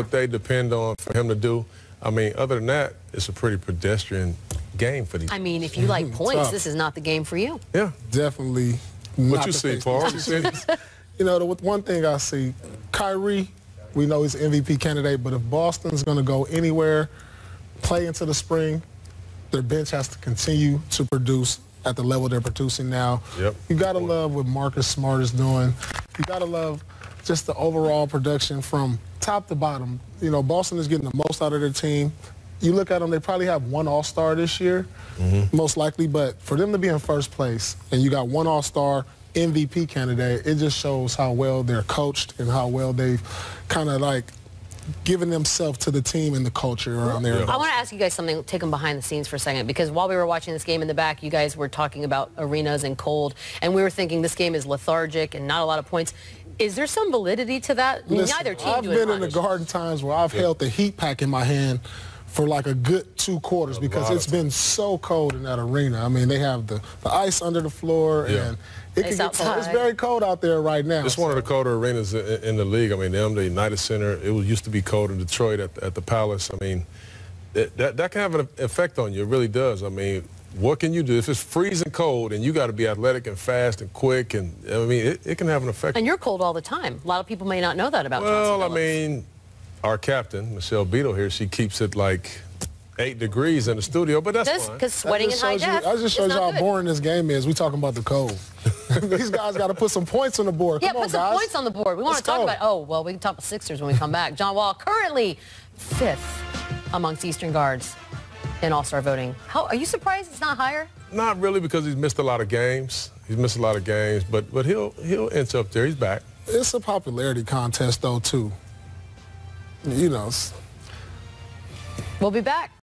what they depend on for him to do. I mean, other than that, it's a pretty pedestrian game for these. I mean, if you like points, this is not the game for you. Yeah. Definitely. What you see, Paul? You know, one thing I see, Kyrie, we know he's an MVP candidate, but if Boston's going to go anywhere, play into the spring, their bench has to continue to produce at the level they're producing now. Yep. You got to love what Marcus Smart is doing. You got to love just the overall production from top to bottom. You know, Boston is getting the most out of their team. You look at them, they probably have one All-Star this year, most likely, but for them to be in first place and you got one All-Star MVP candidate, it just shows how well they're coached and how well they've kind of like given themselves to the team and the culture around there. I want to ask you guys something, take them behind the scenes for a second, because while we were watching this game in the back, you guys were talking about arenas and cold, and we were thinking this game is lethargic and not a lot of points. Is there some validity to that? Listen, neither team I've been in the Garden times where I've held the heat pack in my hand for like a good 2 quarters because it's been so cold in that arena. I mean, they have the ice under the floor and it can get cold. It's very cold out there right now. It's one of the colder arenas in the league. I mean, the United Center, it used to be cold in Detroit at the Palace. I mean, that can have an effect on you. It really does. I mean, what can you do? If it's freezing cold and you got to be athletic and fast and quick, and I mean, it can have an effect. And you're cold all the time. A lot of people may not know that about Well, I mean, our captain, Michelle Beadle here, she keeps it like 8 degrees in the studio, but that's fine. Because sweating in high def, I just showed you how boring this game is. We talking about the cold. These guys got to put some points on the board. Yeah, Come on, put some guys. points on the board. We want to talk about, well, we can talk about Sixers when we come back. John Wall, currently 5th amongst Eastern guards in All-Star voting. Are you surprised it's not higher? Not really, because he's missed a lot of games. He's missed a lot of games, but he'll inch up there. He's back. It's a popularity contest, though, too. You know. We'll be back.